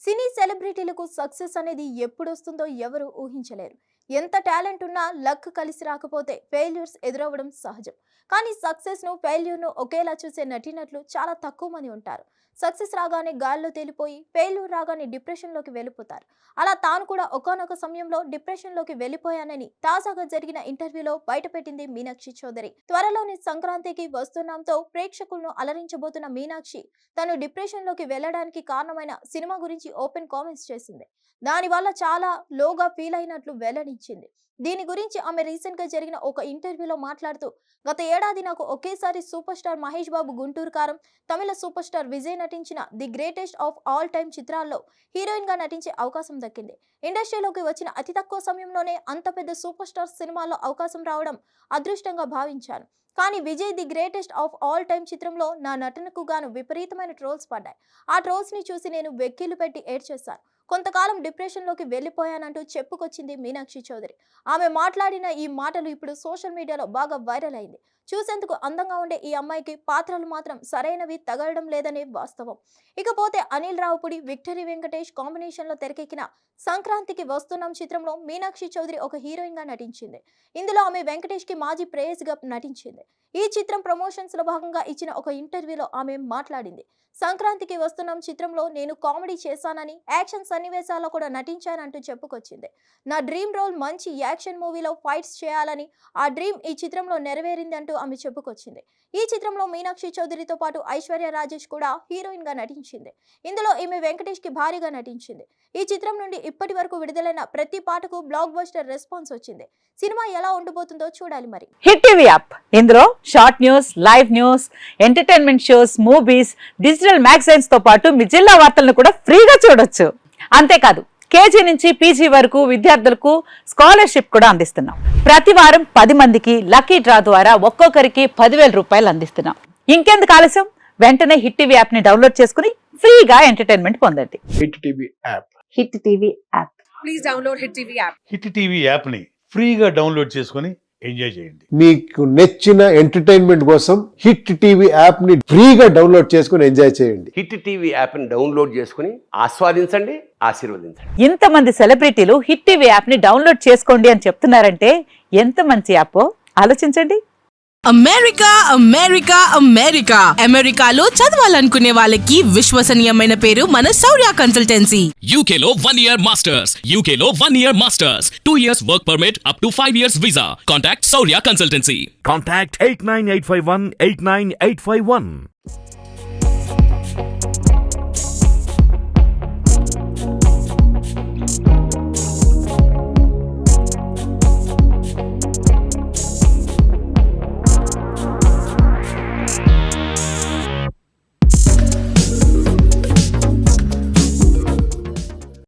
సినీ సెలబ్రిటీలకు success అనేది ఎప్పుడొస్తుందో ఎవరు ఊహించలేరు. ఎంత టాలెంట్ ఉన్నా లక్ కలిసి రాకపోతే ఫెయిల్యూర్స్ ఎదురవ్వడం సహజం. కానీ సక్సెస్ను ఫెయిల్యూర్ను ఒకేలా చూసే నటీనటులు చాలా తక్కువ మంది ఉంటారు. సక్సెస్ రాగానే గాల్లో తేలిపోయి ఫెయిల్యూర్ రాగానే డిప్రెషన్లోకి వెళ్ళిపోతారు. అలా తాను కూడా ఒకానొక సమయంలో డిప్రెషన్లోకి వెళ్ళిపోయానని తాజాగా జరిగిన ఇంటర్వ్యూలో బయటపెట్టింది మీనాక్షి చౌదరి. త్వరలోని సంక్రాంతికి వస్తున్నాంతో ప్రేక్షకులను అలరించబోతున్న మీనాక్షి తను డిప్రెషన్లోకి వెళ్ళడానికి కారణమైన సినిమా గురించి ఓపెన్ కామెంట్స్ చేసింది. దానివల్ల చాలా లోగా ఫీల్ అయినట్లు వెల్లడించింది. దీని గురించి ఆమె రీసెంట్ గా జరిగిన ఒక ఇంటర్వ్యూలో మాట్లాడుతూ, గత ఏడాది నాకు ఒకేసారి సూపర్ స్టార్ మహేష్ బాబు గుంటూరు కారం, తమిళ సూపర్ స్టార్ విజయ్ నటించిన the greatest of all time చిత్రాల్లో హీరోయిన్ గా నటించే అవకాశం దక్కింది. ఇండస్ట్రీలోకి వచ్చిన అతి తక్కువ సమయంలోనే అంత పెద్ద సూపర్ స్టార్ సినిమాల్లో అవకాశం రావడం అదృష్టంగా భావించాను. కానీ Vijay the greatest of all time చిత్రంలో నా నటనకు గాను విపరీతమైన ట్రోల్స్ పడ్డాయి. ఆ ట్రోల్స్ ని చూసి నేను వెక్కిళ్లు పెట్టి ఏడ్చేశాను. కొంతకాలం డిప్రెషన్లోకి వెళ్ళిపోయానంటూ చెప్పుకొచ్చింది మీనాక్షి చౌదరి. ఆమె మాట్లాడిన ఈ మాటలు ఇప్పుడు సోషల్ మీడియాలో బాగా వైరల్ అయింది. చూసేందుకు అందంగా ఉండే ఈ అమ్మాయికి పాత్రలు మాత్రం సరైనవి తగలడం లేదనే వాస్తవం. ఇకపోతే అనిల్ రావుపుడి, విక్టరీ వెంకటేష్ కాంబినేషన్లో తెరకెక్కిన సంక్రాంతికి వస్తున్నాం చిత్రంలో మీనాక్షి చౌదరి ఒక హీరోయిన్ గా నటించింది. ఇందులో ఆమె వెంకటేష్ కి మాజీ ప్రేయస్గా నటించింది. ఈ చిత్రం ప్రమోషన్స్ లో భాగంగా ఇచ్చిన ఒక ఇంటర్వ్యూలో ఆమె మాట్లాడింది. సంక్రాంతికి వస్తున్నాం చిత్రంలో నేను కామెడీ చేశానని, యాక్షన్ సన్నివేశాల్లో కూడా నటించానంటూ చెప్పుకొచ్చింది. నా డ్రీమ్ రోల్ మంచి యాక్షన్ మూవీలో ఫైట్స్ చేయాలని, ఆ డ్రీమ్ ఈ చిత్రంలో నెరవేరింది అంటూ ఆమె చెప్పుకొచ్చింది. ఈ చిత్రంలో మీనాక్షి చౌదరితో పాటు ఐశ్వర్య రాజేష్ కూడా హీరోయిన్ గా నటించింది. ఇందులో ఈమె వెంకటేష్ కి భారీగా నటించింది. ఈ చిత్రం నుండి ఇప్పటి వరకు విడుదలైన ప్రతి పాటకు బ్లాక్ బస్టర్ రెస్పాన్స్ వచ్చింది. సినిమా ఎలా ఉండబోతుందో చూడాలి మరి. హిట్ టీవీ యాప్, ఇందులో short news, live news, entertainment shows, movies, digital magazines తో పాటు మీ జిల్లా వార్తలను కూడా ఫ్రీగా చూడొచ్చు. అంతేకాదు, కేజీ నుంచి పీజీ వరకు విద్యార్థులకు స్కాలర్షిప్ కూడా అందిస్తున్నాం. ప్రతి వారం 10 మందికి లక్కీ డ్రా ద్వారా ఒక్కొక్కరికి 10,000 రూపాయలు అందిస్తున్నాం. ఇంకెందుకు ఆలస్యం, వెంటనే హిట్ టీవీ యాప్ ని డౌన్లోడ్ చేసుకుని ఫ్రీగా ఎంటర్టైన్మెంట్ పొందండి. Hit TV app. Hit TV app. Please download hit TV app. Hit TV app ని ఫ్రీగా డౌన్లోడ్ చేసుకొని ఎంజాయ్ చేయండి. మీకు నచ్చిన ఎంటర్టైన్మెంట్ కోసం హిట్ టీవీ యాప్ ని ఫ్రీగా డౌన్లోడ్ చేసుకొని ఎంజాయ్ చేయండి. హిట్ టీవీ యాప్ ని డౌన్లోడ్ చేసుకుని ఆస్వాదించండి, ఆశీర్వదించండి. ఇంతమంది సెలబ్రిటీలు హిట్ టీవీ యాప్ ని డౌన్లోడ్ చేసుకోండి అని చెప్తున్నారంటే ఎంత మంచి యాప్ ఆలోచించండి. అమెరికా అమెరికా అమెరికా అమెరికాలో చదవాలనుకునే వాళ్ళకి విశ్వసనీయమైన పేరు మన శౌర్య కన్సల్టెన్సీ. UK లో 1 year masters. UK లో 1 year masters. 2 years work permit up to 5 years visa. Contact Saurya Consultancy. Contact 89851 89851.